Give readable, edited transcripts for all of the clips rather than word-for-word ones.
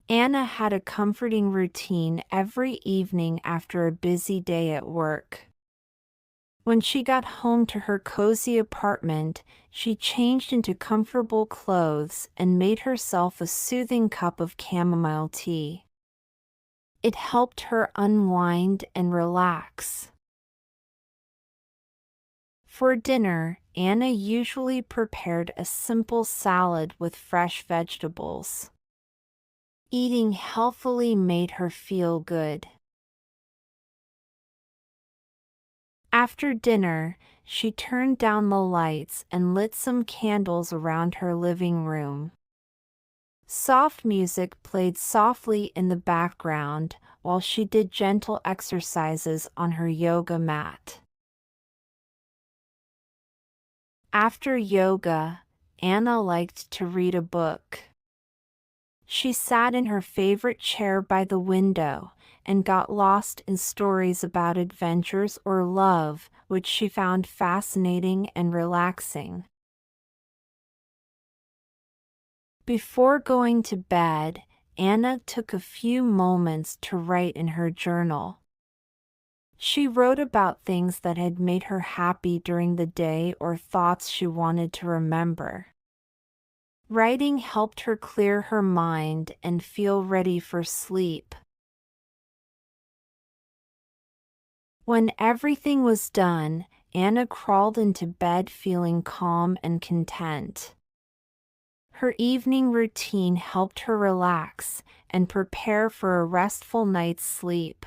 Anna had a comforting routine every evening after a busy day at work. When she got home to her cozy apartment, she changed into comfortable clothes and made herself a soothing cup of chamomile tea. It helped her unwind and relax. For dinner, Anna usually prepared a simple salad with fresh vegetables. Eating healthily made her feel good. After dinner, she turned down the lights and lit some candles around her living room. Soft music played softly in the background while she did gentle exercises on her yoga mat. After yoga, Anna liked to read a book. She sat in her favorite chair by the window and got lost in stories about adventures or love, which she found fascinating and relaxing. Before going to bed, Anna took a few moments to write in her journal. She wrote about things that had made her happy during the day or thoughts she wanted to remember. Writing helped her clear her mind and feel ready for sleep. When everything was done, Anna crawled into bed feeling calm and content. Her evening routine helped her relax and prepare for a restful night's sleep.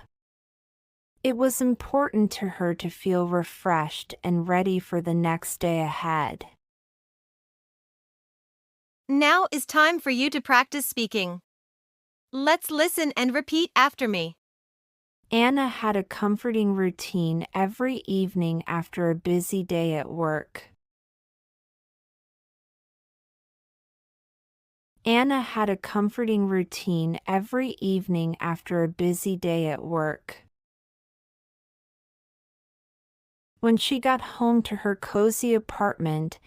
It was important to her to feel refreshed and ready for the next day ahead. Now is time for you to practice speaking. Let's listen and repeat after me. Anna had a comforting routine every evening after a busy day at work. Anna had a comforting routine every evening after a busy day at work. When she got home to her cozy apartment,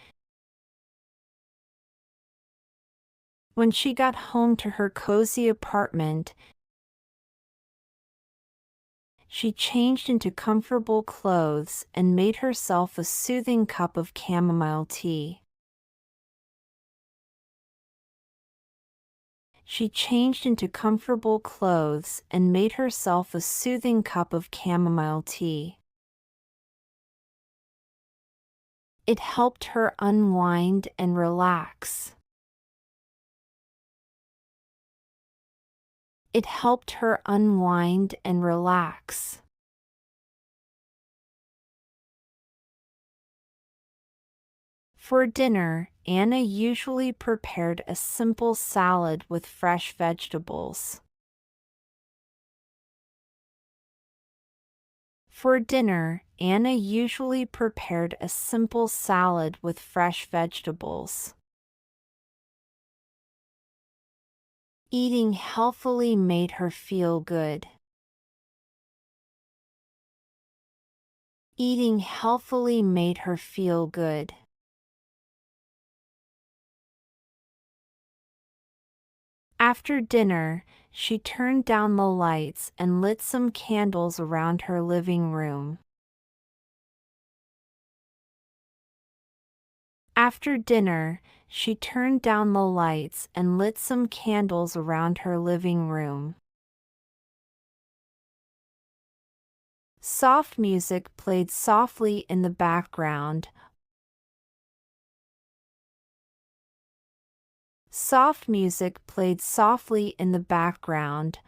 she changed into comfortable clothes and made herself a soothing cup of chamomile tea. She changed into comfortable clothes and made herself a soothing cup of chamomile tea. It helped her unwind and relax. It helped her unwind and relax. For dinner, Anna usually prepared a simple salad with fresh vegetables. For dinner, Anna usually prepared a simple salad with fresh vegetables. Eating healthily made her feel good. Eating healthily made her feel good. After dinner, she turned down the lights and lit some candles around her living room. After dinner, she turned down the lights and lit some candles around her living room. Soft music played softly in the background. Soft music played softly in the background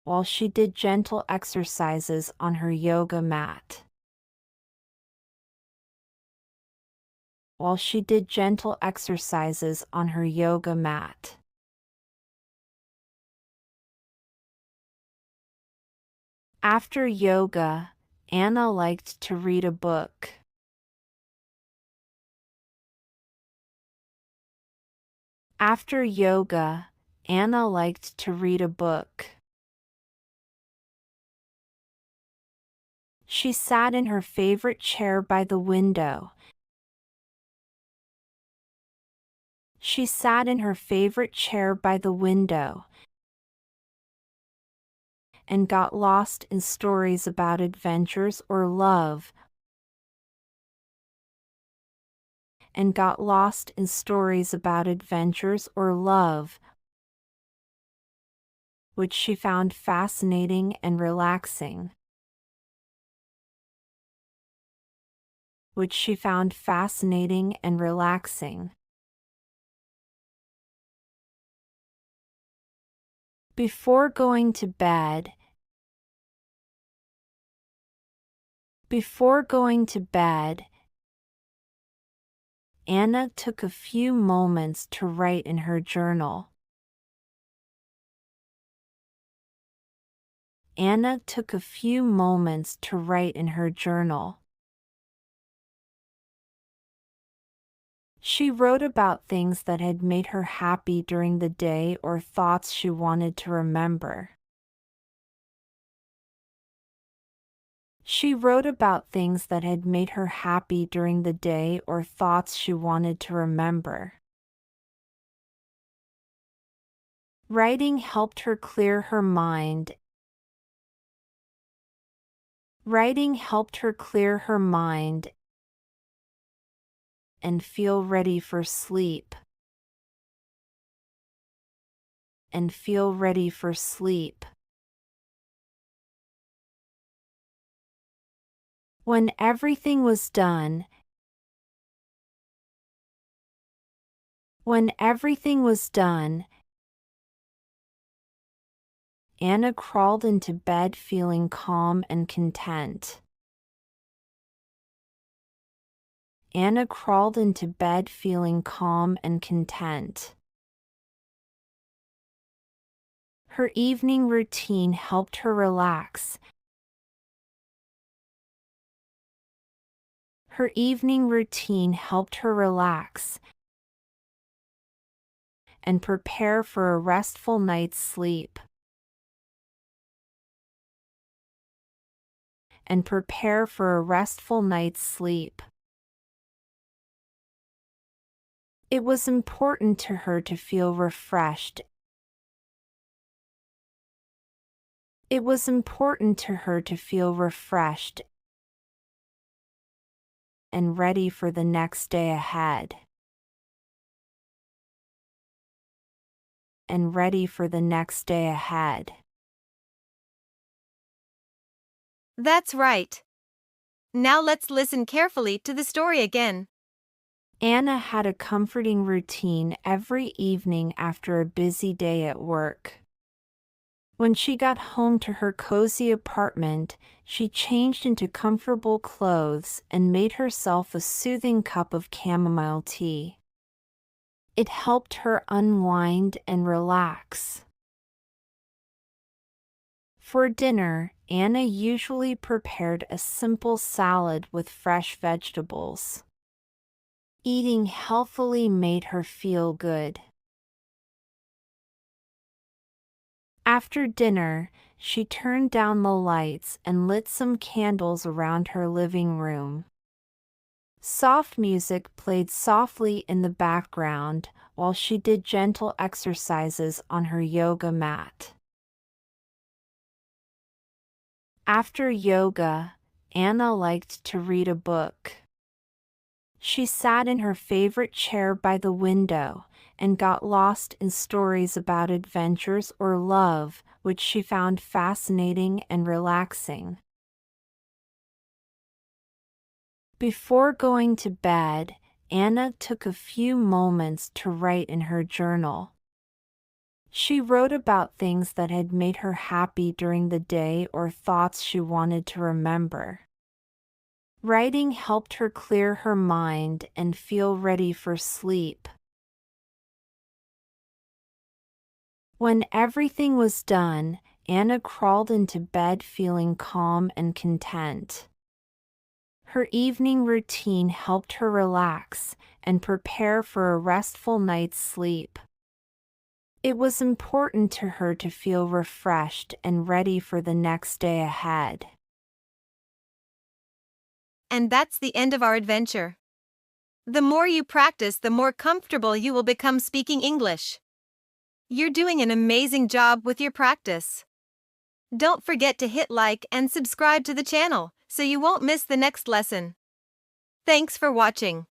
while she did gentle exercises on her yoga mat. While she did gentle exercises on her yoga mat. After yoga, Anna liked to read a book. After yoga, Anna liked to read a book. She sat in her favorite chair by the window. She sat in her favorite chair by the window and got lost in stories about adventures or love, which she found fascinating and relaxing. Before going to bed, Anna took a few moments to write in her journal. She wrote about things that had made her happy during the day or thoughts she wanted to remember. Writing helped her clear her mind and feel ready for sleep. When everything was done, Anna crawled into bed feeling calm and content. Her evening routine helped her relax and prepare for a restful night's sleep. It was important to her to feel refreshed and ready for the next day ahead. That's right. Now let's listen carefully to the story again. Anna had a comforting routine every evening after a busy day at work. When she got home to her cozy apartment, she changed into comfortable clothes and made herself a soothing cup of chamomile tea. It helped her unwind and relax. For dinner, Anna usually prepared a simple salad with fresh vegetables. Eating healthily made her feel good. After dinner, she turned down the lights and lit some candles around her living room. Soft music played softly in the background while she did gentle exercises on her yoga mat. After yoga, Anna liked to read a book. She sat in her favorite chair by the window and got lost in stories about adventures or love, which she found fascinating and relaxing. Before going to bed, Anna took a few moments to write in her journal. She wrote about things that had made her happy during the day or thoughts she wanted to remember. Writing helped her clear her mind and feel ready for sleep. When everything was done, Anna crawled into bed feeling calm and content. Her evening routine helped her relax and prepare for a restful night's sleep. It was important to her to feel refreshed and ready for the next day ahead. And that's the end of our adventure. The more you practice, the more comfortable you will become speaking English. You're doing an amazing job with your practice. Don't forget to hit like and subscribe to the channel so you won't miss the next lesson. Thanks for watching.